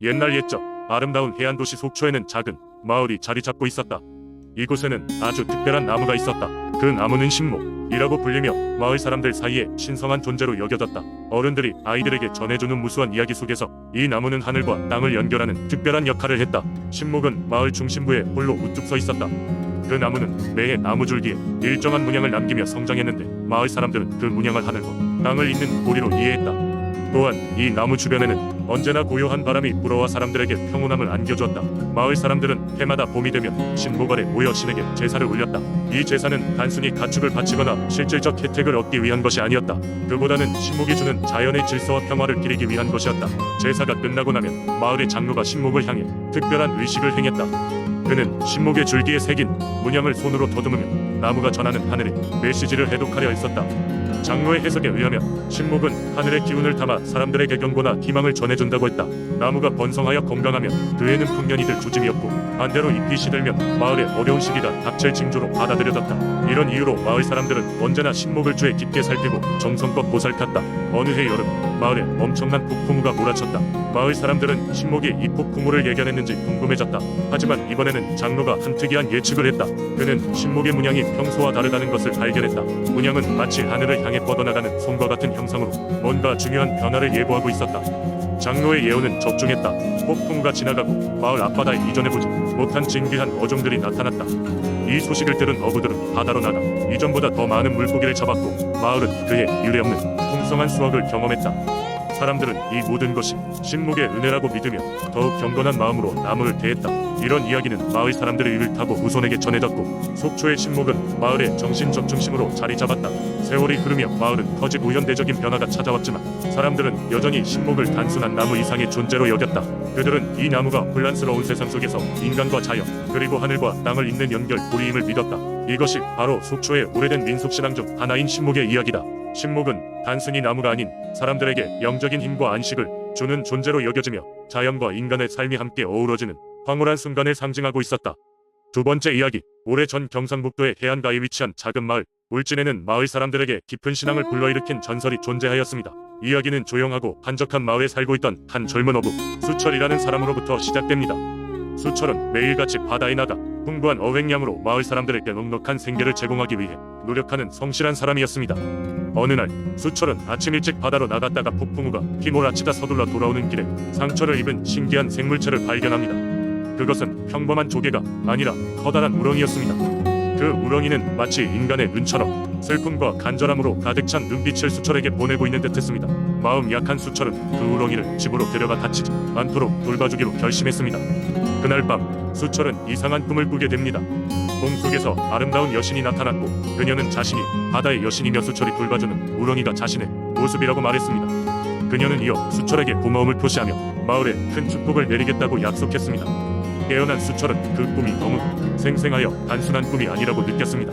옛날 옛적 아름다운 해안 도시 속초에는 작은 마을이 자리 잡고 있었다. 이곳에는 아주 특별한 나무가 있었다. 그 나무는 신목이라고 불리며 마을 사람들 사이에 신성한 존재로 여겨졌다. 어른들이 아이들에게 전해주는 무수한 이야기 속에서 이 나무는 하늘과 땅을 연결하는 특별한 역할을 했다. 신목은 마을 중심부에 홀로 우뚝 서 있었다. 그 나무는 매해 나무줄기에 일정한 문양을 남기며 성장했는데 마을 사람들은 그 문양을 하늘과 땅을 잇는 고리로 이해했다. 또한 이 나무 주변에는 언제나 고요한 바람이 불어와 사람들에게 평온함을 안겨주었다. 마을 사람들은 해마다 봄이 되면 신목 아래 모여 신에게 제사를 올렸다. 이 제사는 단순히 가축을 바치거나 실질적 혜택을 얻기 위한 것이 아니었다. 그보다는 신목이 주는 자연의 질서와 평화를 기리기 위한 것이었다. 제사가 끝나고 나면 마을의 장로가 신목을 향해 특별한 의식을 행했다. 그는 신목의 줄기에 새긴 문양을 손으로 더듬으며 나무가 전하는 하늘의 메시지를 해독하려 했었다. 장로의 해석에 의하면 신목은 하늘의 기운을 담아 사람들에게 경고나 희망을 전해준다고 했다. 나무가 번성하여 건강하면 그 애는 풍년이 될 조짐이었고, 반대로 잎이 시들면 마을의 어려운 시기가 닥칠 징조로 받아들여졌다. 이런 이유로 마을 사람들은 언제나 신목을 주에 깊게 살피고 정성껏 보살폈다. 어느 해 여름, 마을에 엄청난 폭풍우가 몰아쳤다. 마을 사람들은 신목이 이 폭풍우를 예견했는지 궁금해졌다. 하지만 이번에는 장로가 한 특이한 예측을 했다. 그는 신목의 문양이 평소와 다르다는 것을 발견했다. 문양은 마치 하늘을 향해 뻗어나가는 손과 같은 형상으로 뭔가 중요한 변화를 예고하고 있었다. 장로의 예언은 적중했다. 폭풍우가 지나가고 마을 앞바다에 이전해보지 못한 진귀한 어종들이 나타났다. 이 소식을 들은 어부들은 바다로 나가 이전보다 더 많은 물고기를 잡았고, 마을은 그해 유례없는 풍성한 수확을 경험했다. 사람들은 이 모든 것이 신목의 은혜라고 믿으며 더욱 경건한 마음으로 나무를 대했다. 이런 이야기는 마을 사람들의 입을 타고 후손에게 전해졌고, 속초의 신목은 마을의 정신적 중심으로 자리 잡았다. 세월이 흐르며 마을은 터지고 현대적인 변화가 찾아왔지만 사람들은 여전히 신목을 단순한 나무 이상의 존재로 여겼다. 그들은 이 나무가 혼란스러운 세상 속에서 인간과 자연, 그리고 하늘과 땅을 잇는 연결 고리임을 믿었다. 이것이 바로 속초의 오래된 민속신앙 중 하나인 신목의 이야기다. 신목은 단순히 나무가 아닌 사람들에게 영적인 힘과 안식을 주는 존재로 여겨지며 자연과 인간의 삶이 함께 어우러지는 황홀한 순간을 상징하고 있었다. 두 번째 이야기, 오래전 경상북도의 해안가에 위치한 작은 마을 울진에는 마을 사람들에게 깊은 신앙을 불러일으킨 전설이 존재하였습니다. 이야기는 조용하고 한적한 마을에 살고 있던 한 젊은 어부 수철이라는 사람으로부터 시작됩니다. 수철은 매일같이 바다에 나가 풍부한 어획량으로 마을 사람들에게 넉넉한 생계를 제공하기 위해 노력하는 성실한 사람이었습니다. 어느 날 수철은 아침 일찍 바다로 나갔다가 폭풍우가 휘몰아치다 서둘러 돌아오는 길에 상처를 입은 신기한 생물체를 발견합니다. 그것은 평범한 조개가 아니라 커다란 우렁이였습니다. 그 우렁이는 마치 인간의 눈처럼 슬픔과 간절함으로 가득 찬 눈빛을 수철에게 보내고 있는 듯했습니다. 마음 약한 수철은 그 우렁이를 집으로 데려가 다치지 않도록 돌봐주기로 결심했습니다. 그날 밤 수철은 이상한 꿈을 꾸게 됩니다. 꿈속에서 아름다운 여신이 나타났고, 그녀는 자신이 바다의 여신이며 수철이 돌봐주는 우렁이가 자신의 모습이라고 말했습니다. 그녀는 이어 수철에게 고마움을 표시하며 마을에 큰 축복을 내리겠다고 약속했습니다. 깨어난 수철은 그 꿈이 너무 생생하여 단순한 꿈이 아니라고 느꼈습니다.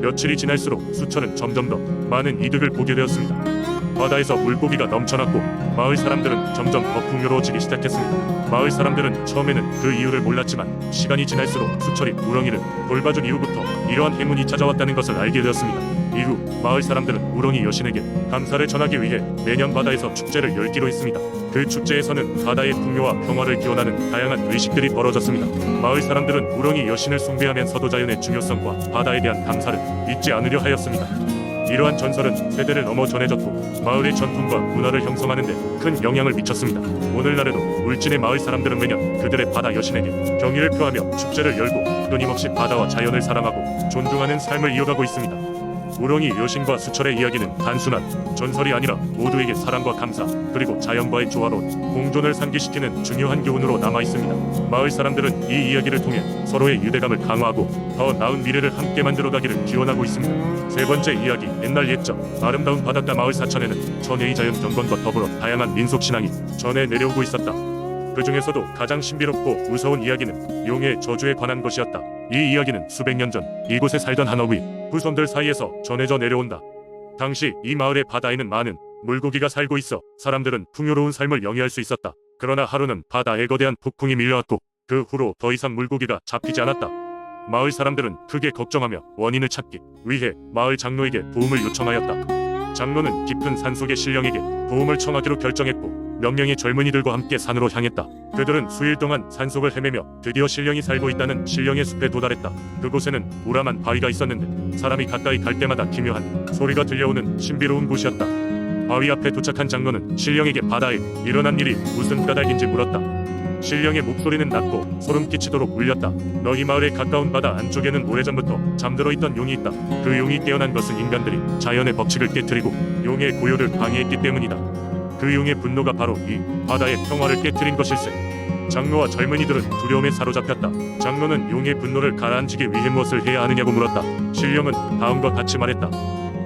며칠이 지날수록 수철은 점점 더 많은 이득을 보게 되었습니다. 바다에서 물고기가 넘쳐났고 마을 사람들은 점점 더 풍요로워지기 시작했습니다. 마을 사람들은 처음에는 그 이유를 몰랐지만 시간이 지날수록 수철이 우렁이를 돌봐준 이후부터 이러한 행운이 찾아왔다는 것을 알게 되었습니다. 이후 마을 사람들은 우렁이 여신에게 감사를 전하기 위해 매년 바다에서 축제를 열기로 했습니다. 그 축제에서는 바다의 풍요와 평화를 기원하는 다양한 의식들이 벌어졌습니다. 마을 사람들은 우렁이 여신을 숭배하면서도 자연의 중요성과 바다에 대한 감사를 잊지 않으려 하였습니다. 이러한 전설은 세대를 넘어 전해졌고 마을의 전통과 문화를 형성하는 데 큰 영향을 미쳤습니다. 오늘날에도 울진의 마을 사람들은 매년 그들의 바다 여신에게 경의를 표하며 축제를 열고 끊임없이 바다와 자연을 사랑하고 존중하는 삶을 이어가고 있습니다. 우렁이 여신과 수철의 이야기는 단순한 전설이 아니라 모두에게 사랑과 감사, 그리고 자연과의 조화로운 공존을 상기시키는 중요한 교훈으로 남아있습니다. 마을 사람들은 이 이야기를 통해 서로의 유대감을 강화하고 더 나은 미래를 함께 만들어가기를 기원하고 있습니다. 세 번째 이야기, 옛날 옛적 아름다운 바닷가 마을 사천에는 전해의 자연 경건과 더불어 다양한 민속신앙이 전해 내려오고 있었다. 그 중에서도 가장 신비롭고 무서운 이야기는 용의 저주에 관한 것이었다. 이 이야기는 수백 년 전 이곳에 살던 한 어부의 후손들 사이에서 전해져 내려온다. 당시 이 마을의 바다에는 많은 물고기가 살고 있어 사람들은 풍요로운 삶을 영위할 수 있었다. 그러나 하루는 바다에 거대한 폭풍이 밀려왔고 그 후로 더 이상 물고기가 잡히지 않았다. 마을 사람들은 크게 걱정하며 원인을 찾기 위해 마을 장로에게 도움을 요청하였다. 장로는 깊은 산속의 신령에게 도움을 청하기로 결정했고, 명령의 젊은이들과 함께 산으로 향했다. 그들은 수일 동안 산속을 헤매며 드디어 신령이 살고 있다는 신령의 숲에 도달했다. 그곳에는 우람한 바위가 있었는데 사람이 가까이 갈 때마다 기묘한 소리가 들려오는 신비로운 곳이었다. 바위 앞에 도착한 장로는 신령에게 바다에 일어난 일이 무슨 까닭인지 물었다. 신령의 목소리는 낮고 소름 끼치도록 울렸다. 너희 마을에 가까운 바다 안쪽에는 오래전부터 잠들어 있던 용이 있다. 그 용이 깨어난 것은 인간들이 자연의 법칙을 깨트리고 용의 고요를 방해했기 때문이다. 그 용의 분노가 바로 이 바다의 평화를 깨트린 것일세. 장로와 젊은이들은 두려움에 사로잡혔다. 장로는 용의 분노를 가라앉히기 위해 무엇을 해야 하느냐고 물었다. 신령은 다음과 같이 말했다.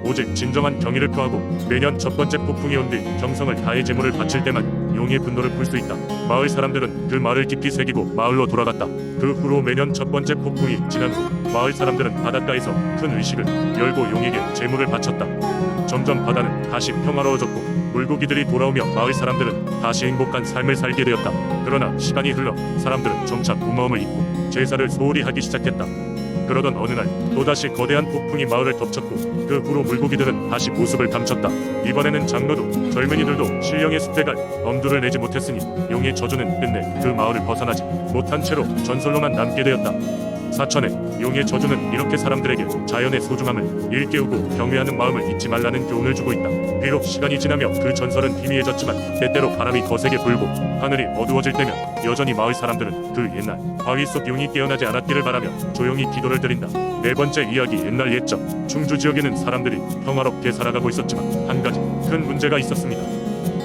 오직 진정한 경의를 표하고 매년 첫 번째 폭풍이 온 뒤 정성을 다해 제물을 바칠 때만 용의 분노를 풀 수 있다. 마을 사람들은 그 말을 깊이 새기고 마을로 돌아갔다. 그 후로 매년 첫 번째 폭풍이 지난 후 마을 사람들은 바닷가에서 큰 의식을 열고 용에게 제물을 바쳤다. 점점 바다는 다시 평화로워졌고 물고기들이 돌아오며 마을 사람들은 다시 행복한 삶을 살게 되었다. 그러나 시간이 흘러 사람들은 점차 무마음을 잊고 제사를 소홀히 하기 시작했다. 그러던 어느 날 또다시 거대한 폭풍이 마을을 덮쳤고 그 후로 물고기들은 다시 모습을 감췄다. 이번에는 장로도 젊은이들도 신령의 숲에 갈 엄두를 내지 못했으니 용의 저주는 끝내 그 마을을 벗어나지 못한 채로 전설로만 남게 되었다. 사천에 용의 저주는 이렇게 사람들에게 자연의 소중함을 일깨우고 경외하는 마음을 잊지 말라는 교훈을 주고 있다. 비록 시간이 지나며 그 전설은 희미해졌지만 때때로 바람이 거세게 불고 하늘이 어두워질 때면 여전히 마을 사람들은 그 옛날 바위 속 용이 깨어나지 않았기를 바라며 조용히 기도를 드린다. 네 번째 이야기. 옛날 옛적 충주 지역에는 사람들이 평화롭게 살아가고 있었지만 한 가지 큰 문제가 있었습니다.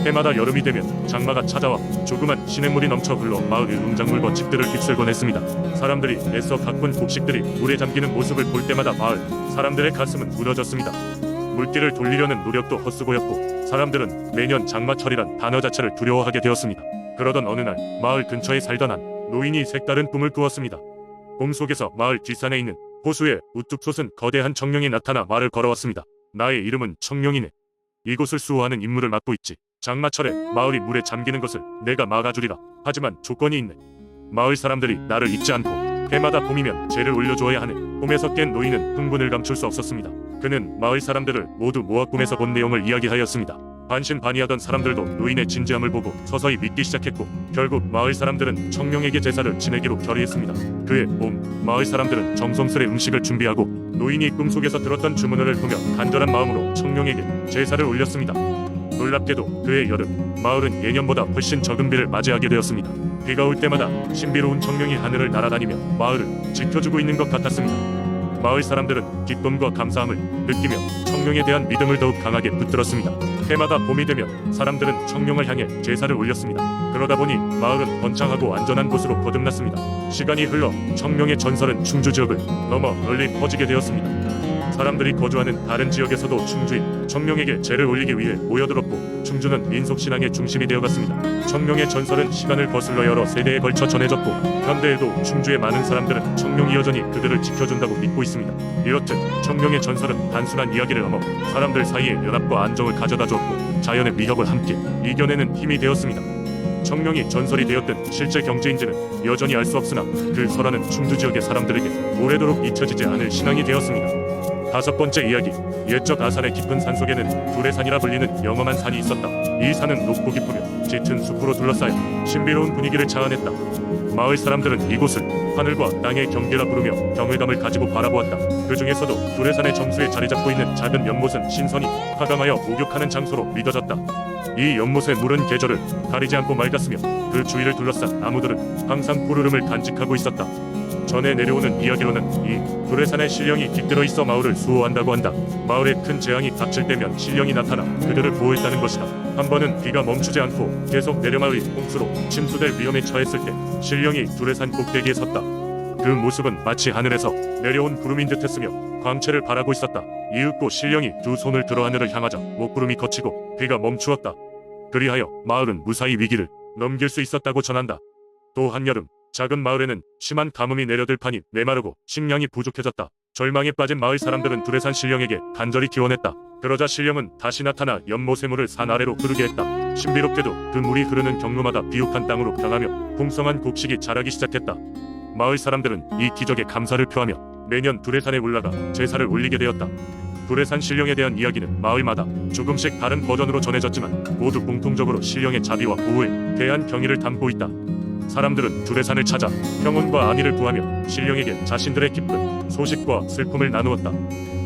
해마다 여름이 되면 장마가 찾아와 조그만 시냇물이 넘쳐 흘러 마을의 농작물과 집들을 휩쓸곤 했습니다. 사람들이 애써 가꾼 곡식들이 물에 잠기는 모습을 볼 때마다 마을 사람들의 가슴은 무너졌습니다. 물길을 돌리려는 노력도 헛수고였고 사람들은 매년 장마철이란 단어 자체를 두려워하게 되었습니다. 그러던 어느 날 마을 근처에 살던 한 노인이 색다른 꿈을 꾸었습니다. 꿈 속에서 마을 뒷산에 있는 호수에 우뚝 솟은 거대한 청룡이 나타나 말을 걸어왔습니다. 나의 이름은 청룡이네. 이곳을 수호하는 임무를 맡고 있지. 장마철에 마을이 물에 잠기는 것을 내가 막아주리라. 하지만 조건이 있네. 마을 사람들이 나를 잊지 않고 해마다 봄이면 제를 올려주어야 하네. 꿈에서 깬 노인은 흥분을 감출 수 없었습니다. 그는 마을 사람들을 모두 모아 꿈에서 본 내용을 이야기하였습니다. 반신반의하던 사람들도 노인의 진지함을 보고 서서히 믿기 시작했고 결국 마을 사람들은 청룡에게 제사를 지내기로 결의했습니다. 그해 봄 마을 사람들은 정성스레 음식을 준비하고 노인이 꿈속에서 들었던 주문을 보며 간절한 마음으로 청룡에게 제사를 올렸습니다. 놀랍게도 그해 여름 마을은 예년보다 훨씬 적은 비를 맞이하게 되었습니다. 비가 올 때마다 신비로운 청룡이 하늘을 날아다니며 마을을 지켜주고 있는 것 같았습니다. 마을 사람들은 기쁨과 감사함을 느끼며 청룡에 대한 믿음을 더욱 강하게 붙들었습니다. 해마다 봄이 되면 사람들은 청룡을 향해 제사를 올렸습니다. 그러다 보니 마을은 번창하고 안전한 곳으로 거듭났습니다. 시간이 흘러 청룡의 전설은 충주 지역을 넘어 널리 퍼지게 되었습니다. 사람들이 거주하는 다른 지역에서도 충주에 청룡에게 제를 올리기 위해 모여들었고 충주는 민속신앙의 중심이 되어갔습니다. 청룡의 전설은 시간을 거슬러 여러 세대에 걸쳐 전해졌고 현대에도 충주의 많은 사람들은 청룡이 여전히 그들을 지켜준다고 믿고 있습니다. 이렇듯 청룡의 전설은 단순한 이야기를 넘어 사람들 사이에 연합과 안정을 가져다 주었고 자연의 위협을 함께 이겨내는 힘이 되었습니다. 청룡이 전설이 되었든 실제 경제인지는 여전히 알 수 없으나 그 설화는 충주 지역의 사람들에게 오래도록 잊혀지지 않을 신앙이 되었습니다. 다섯 번째 이야기. 옛적 아산의 깊은 산속에는 두레산이라 불리는 영험한 산이 있었다. 이 산은 높고 깊으며 짙은 숲으로 둘러싸여 신비로운 분위기를 자아냈다. 마을 사람들은 이곳을 하늘과 땅의 경계라 부르며 경외감을 가지고 바라보았다. 그 중에서도 두레산의 정수에 자리 잡고 있는 작은 연못은 신선이 화강하여 목욕하는 장소로 믿어졌다. 이 연못의 물은 계절을 가리지 않고 맑았으며 그 주위를 둘러싼 나무들은 항상 푸르름을 간직하고 있었다. 전해 내려오는 이야기로는 이 두레산의 신령이 깃들어 있어 마을을 수호한다고 한다. 마을에 큰 재앙이 닥칠 때면 신령이 나타나 그들을 보호했다는 것이다. 한 번은 비가 멈추지 않고 계속 내려마의 홍수로 침수될 위험에 처했을 때 신령이 두레산 꼭대기에 섰다. 그 모습은 마치 하늘에서 내려온 구름인 듯했으며 광채를 바라고 있었다. 이윽고 신령이 두 손을 들어 하늘을 향하자 먹구름이 걷히고 비가 멈추었다. 그리하여 마을은 무사히 위기를 넘길 수 있었다고 전한다. 또 한여름 작은 마을에는 심한 가뭄이 내려들 판이 메마르고 식량이 부족해졌다. 절망에 빠진 마을 사람들은 두레산 신령에게 간절히 기원했다. 그러자 신령은 다시 나타나 연못의 물을 산 아래로 흐르게 했다. 신비롭게도 그 물이 흐르는 경로마다 비옥한 땅으로 변하며 풍성한 곡식이 자라기 시작했다. 마을 사람들은 이 기적에 감사를 표하며 매년 두레산에 올라가 제사를 올리게 되었다. 두레산 신령에 대한 이야기는 마을마다 조금씩 다른 버전으로 전해졌지만 모두 공통적으로 신령의 자비와 보호에 대한 경의를 담고 있다. 사람들은 두레산을 찾아 평온과 안위를 구하며 신령에게 자신들의 기쁨, 소식과 슬픔을 나누었다.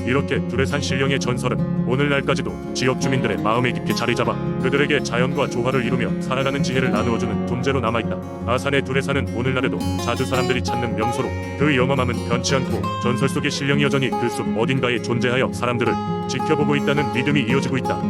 이렇게 두레산 신령의 전설은 오늘날까지도 지역 주민들의 마음에 깊이 자리잡아 그들에게 자연과 조화를 이루며 살아가는 지혜를 나누어주는 존재로 남아있다. 아산의 두레산은 오늘날에도 자주 사람들이 찾는 명소로 그 영험함은 변치 않고 전설 속의 신령이 여전히 그 숲 어딘가에 존재하여 사람들을 지켜보고 있다는 믿음이 이어지고 있다.